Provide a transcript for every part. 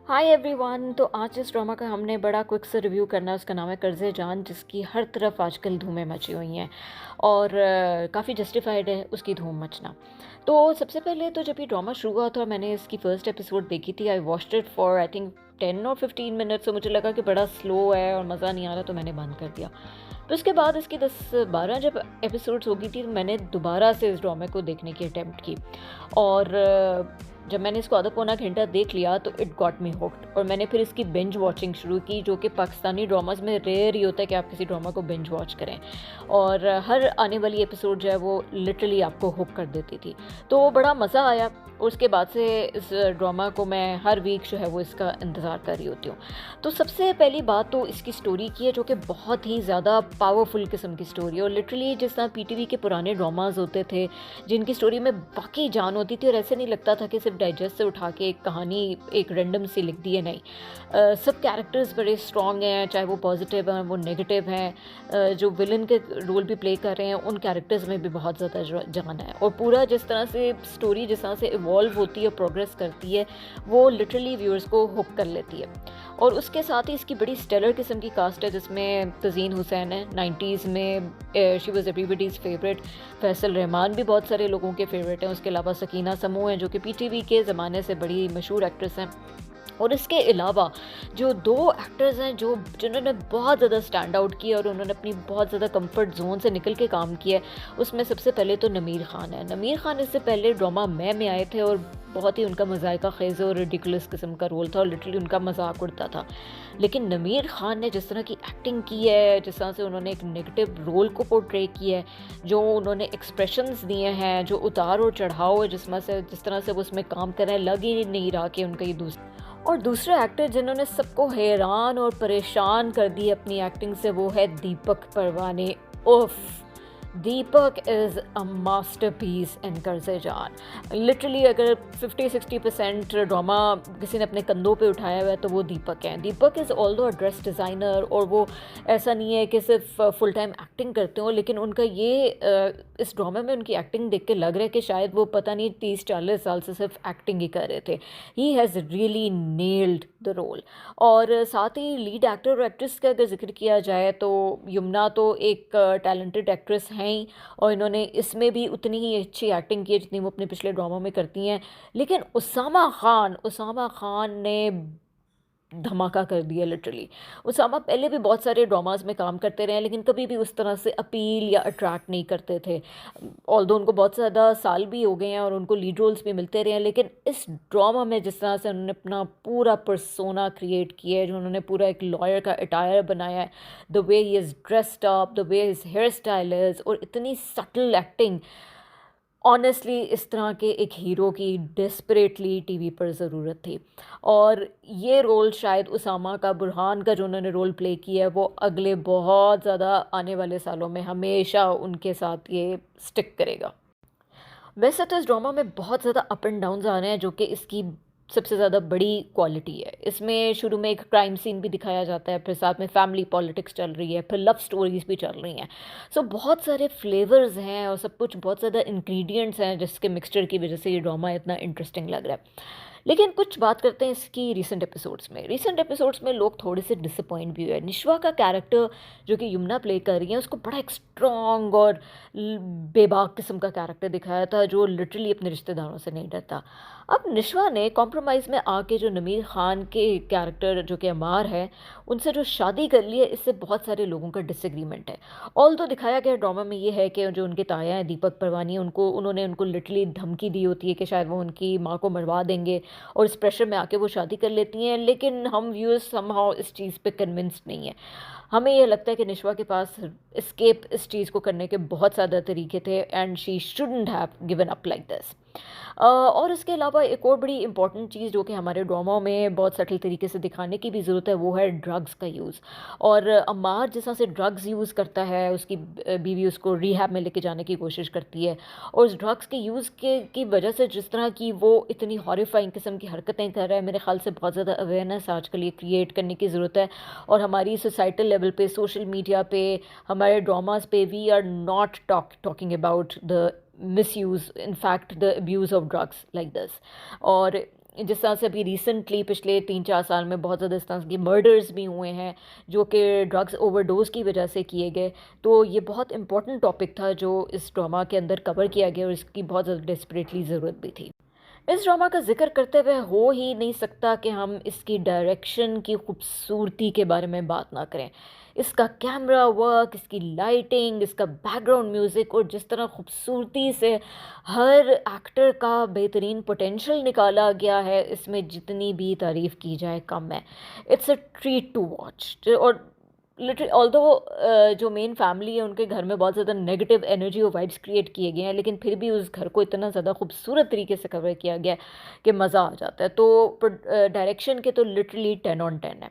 Hi everyone. तो आज इस ड्रामा का हमने बड़ा क्विक से रिव्यू करना है। उसका नाम है कर्ज़े जान, जिसकी हर तरफ आजकल धूमें मची हुई हैं और काफ़ी जस्टिफाइड है उसकी धूम मचना। तो सबसे पहले तो जब ये ड्रामा शुरू हुआ था, मैंने इसकी फर्स्ट एपिसोड देखी थी। I watched it for I think 10 और 15 मिनट्स। तो मुझे लगा कि बड़ा स्लो है और मज़ा नहीं आ रहा, तो मैंने बंद कर दिया। तो उसके बाद इसकी 10-12 जब एपिसोड्स हो गई थी, तो मैंने दोबारा से इस ड्रामे को देखने की अटेम्प्ट की। और जब मैंने इसको आधा पौना घंटा देख लिया तो इट गॉट मी हुक्ड, और मैंने फिर इसकी बिंज वॉचिंग शुरू की, जो कि पाकिस्तानी ड्रामाज में रेयर ही होता है कि आप किसी ड्रामा को बिंज वॉच करें। और हर आने वाली एपिसोड जो है वो लिटरली आपको हुक कर देती थी। तो बड़ा मज़ा आया। और उसके बाद से इस ड्रामा को मैं हर वीक जो है वो इसका इंतज़ार कर रही होती हूँ। तो सबसे पहली बात तो इसकी स्टोरी की है, जो कि बहुत ही ज़्यादा पावरफुल किस्म की स्टोरी है। और लिटरली जिस तरह पीटीवी के पुराने ड्रामाज होते थे, जिनकी स्टोरी में बाकी जान होती थी, और ऐसे नहीं लगता था कि सिर्फ डाइजेस्ट से उठा के एक कहानी एक रैंडम सी लिख दी है, नहीं। सब कैरेक्टर्स बड़े स्ट्रॉन्ग हैं, चाहे वो पॉजिटिव हैं वो नेगेटिव हैं। जो विलन के रोल भी प्ले कर रहे हैं उन कैरेक्टर्स में भी बहुत ज़्यादा जान है। और पूरा जिस तरह से स्टोरी जिस तरह से इवॉल्व होती है, प्रोग्रेस करती है, वो लिटरली व्यूअर्स को हुक कर लेती है। और उसके साथ ही इसकी बड़ी स्टेलर किस्म की कास्ट है, जिसमें तज़ीन हुसैन है। 90s में she was everybody's favourite. Faisal Rahman भी बहुत सारे लोगों के फेवरेट हैं। उसके अलावा सकीना समूह हैं, जो कि पीटीवी के ज़माने से बड़ी मशहूर एक्ट्रेस हैं। और इसके अलावा जो दो एक्टर्स हैं जिन्होंने बहुत ज़्यादा स्टैंड आउट किया और उन्होंने अपनी बहुत ज़्यादा कंफर्ट जोन से निकल के काम किया है, उसमें सबसे पहले तो नमीर ख़ान है। नमीर ख़ान इससे पहले ड्रामा में आए थे, और बहुत ही उनका मज़ाइका ख़ेज़ और रिडिकुलस किस्म का रोल था, और लिटरली उनका मजाक उड़ता था। लेकिन नमीर ख़ान ने जिस तरह की एक्टिंग की है, जिस तरह से उन्होंने एक नेगेटिव रोल को पोर्ट्रे किया है, जो उन्होंने एक्सप्रेशंस दिए हैं, जो उतार और चढ़ाव है, जिस तरह से वो उसमें काम कर रहे हैं, लग ही नहीं रहा कि उनका ये दूसरा। और दूसरे एक्टर जिन्होंने सबको हैरान और परेशान कर दी अपनी एक्टिंग से, वो है दीपक परवाने। उफ, दीपक इज़ अ मास्टरपीस इन कर्ज़े जान। लिटरली अगर 50-60% ड्रामा किसी ने अपने कंधों पे उठाया हुआ है तो वो दीपक हैं। Deepak is also a dress designer, और वो ऐसा नहीं है कि सिर्फ फुल टाइम एक्टिंग करते हो, लेकिन उनका ये इस ड्रामे में उनकी एक्टिंग देख के लग रहा है कि शायद वो पता नहीं 30-40 साल से सिर्फ एक्टिंग ही कर रहे थे। He has really nailed the role. और साथ ही लीड एक्टर और एक्ट्रेस का अगर जिक्र किया जाए तो यमुना तो एक टैलेंटेड एक्ट्रेस हैं ही, और इन्होंने इसमें भी उतनी ही अच्छी एक्टिंग की है जितनी वो अपने पिछले ड्रामा में करती हैं। लेकिन उसामा खान ने धमाका कर दिया लिटरली। उसामा पहले भी बहुत सारे ड्रामास में काम करते रहे, लेकिन कभी भी उस तरह से अपील या अट्रैक्ट नहीं करते थे। ऑल्दो उनको बहुत ज़्यादा साल भी हो गए हैं और उनको लीड रोल्स भी मिलते रहे हैं, लेकिन इस ड्रामा में जिस तरह से उन्होंने अपना पूरा पर्सोना क्रिएट किया है, जो उन्होंने पूरा एक लॉयर का अटायर बनाया है, the way he is dressed up, the way his hair style is, और इतनी सटल एक्टिंग। ऑनेस्टली इस तरह के एक हीरो की डेस्परेटली टीवी पर ज़रूरत थी। और ये रोल शायद उसामा का, बुरहान का जो उन्होंने रोल प्ले किया है, वो अगले बहुत ज़्यादा आने वाले सालों में हमेशा उनके साथ ये स्टिक करेगा। वैसे तो इस ड्रामा में बहुत ज़्यादा अप एंड डाउन्स आ रहे हैं, जो कि इसकी सबसे ज़्यादा बड़ी क्वालिटी है। इसमें शुरू में एक क्राइम सीन भी दिखाया जाता है, फिर साथ में फैमिली पॉलिटिक्स चल रही है, फिर लव स्टोरीज भी चल रही हैं। सो बहुत सारे फ्लेवर्स हैं और सब कुछ, बहुत ज़्यादा इंग्रेडिएंट्स हैं, जिसके मिक्सचर की वजह से ये ड्रामा इतना इंटरेस्टिंग लग रहा है। लेकिन कुछ बात करते हैं इसकी रीसेंट एपिसोड्स में लोग थोड़े से डिसअपॉइंट भी हुए। निश्वा का कैरेक्टर जो कि यमुना प्ले कर रही है, उसको बड़ा एक स्ट्रॉन्ग और बेबाक किस्म का कैरेक्टर दिखाया था, जो लिटरली अपने रिश्तेदारों से नहीं डरता। अब निश्वा ने कॉम्प्रोमाइज़ में आके जो नमीर ख़ान के कैरेक्टर जो कि अमार है, उनसे जो शादी कर ली है, इससे बहुत सारे लोगों का डिसएग्रीमेंट है। ऑल्दो दिखाया गया ड्रामा में ये है कि जो उनके ताया हैं दीपक परवानी, उन्होंने उनको लिटरली धमकी दी होती है कि शायद वो उनकी माँ को मरवा देंगे, और इस प्रेशर में आके वो शादी कर लेती हैं। लेकिन हम व्यूअर्स समहाउ इस चीज़ पे कन्विंस्ड नहीं है। हमें ये लगता है कि निश्वा के पास एस्केप इस चीज़ को करने के बहुत ज़्यादा तरीके थे, and she shouldn't have given up like this. और इसके अलावा एक और बड़ी इंपॉर्टेंट चीज़ जो कि हमारे ड्रामा में बहुत सटल तरीके से दिखाने की भी ज़रूरत है, वो है ड्रग्स का यूज़। और अम्मार जिस तरह से ड्रग्स यूज़ करता है, उसकी बीवी उसको रिहैब में लेके जाने की कोशिश करती है, और उस ड्रग्स के यूज़ के की वजह से जिस तरह की वो इतनी हॉरिफाइंग किस्म की हरकतें कर रहा है, मेरे ख्याल से बहुत ज़्यादा अवेयरनेस आजकल ये क्रिएट करने की ज़रूरत है। और हमारी सोसाइटल लेवल पे, सोशल मीडिया पे, हमारे ड्रामास पे, we are not talking about the misuse, in fact the abuse of drugs like this। और जिस तरह से अभी रिसेंटली पिछले 3-4 साल में बहुत ज़्यादा इस तरह के मर्डर्स भी हुए हैं, जो कि ड्रग्स ओवरडोज़ की वजह से किए गए। तो ये बहुत इम्पोर्टेंट टॉपिक था जो इस ड्रामा के अंदर कवर किया गया और इसकी बहुत ज़्यादा डेस्परेटली ज़रूरत भी थी। इस ड्रामा का ज़िक्र करते हुए हो ही नहीं सकता कि हम इसकी डायरेक्शन की खूबसूरती के बारे में बात ना करें। इसका कैमरा वर्क, इसकी लाइटिंग, इसका बैकग्राउंड म्यूज़िक और जिस तरह खूबसूरती से हर एक्टर का बेहतरीन पोटेंशियल निकाला गया है, इसमें जितनी भी तारीफ़ की जाए कम है। It's a treat to watch. और लिटरली ऑल्दो जो मेन फैमिली है उनके घर में बहुत ज़्यादा नेगेटिव एनर्जी और वाइब्स क्रिएट किए गए हैं, लेकिन फिर भी उस घर को इतना ज़्यादा खूबसूरत तरीके से कवर किया गया है कि मज़ा आ जाता है। तो डायरेक्शन के तो लिटरली 10 on 10 है।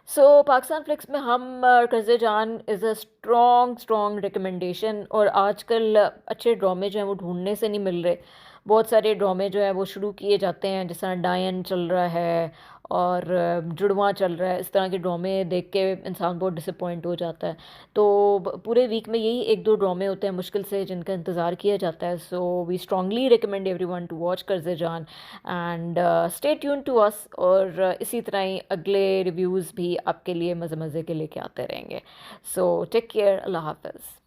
सो पाकिस्तान फ्लिक्स में हम कर्ज़े जान इज़ अ स्ट्रॉन्ग रिकमेंडेशन। और आजकल अच्छे ड्रामे जो हैं वो ढूंढने से नहीं मिल रहे। बहुत सारे ड्रामे जो हैं वो शुरू किए जाते हैं, जिस तरह डायन चल रहा है और जुड़वां चल रहा है। इस तरह के ड्रामे देख के इंसान बहुत डिसअपॉइंट हो जाता है। तो पूरे वीक में यही एक दो ड्रामे होते हैं मुश्किल से जिनका इंतज़ार किया जाता है। So we strongly recommend everyone to watch Qarze Jaan and stay tune to us. और इसी तरह ही अगले रिव्यूज़ भी आपके लिए मज़े मज़े के लेके आते रहेंगे। सो टेक केयर, अल्लाह हाफ़िज़।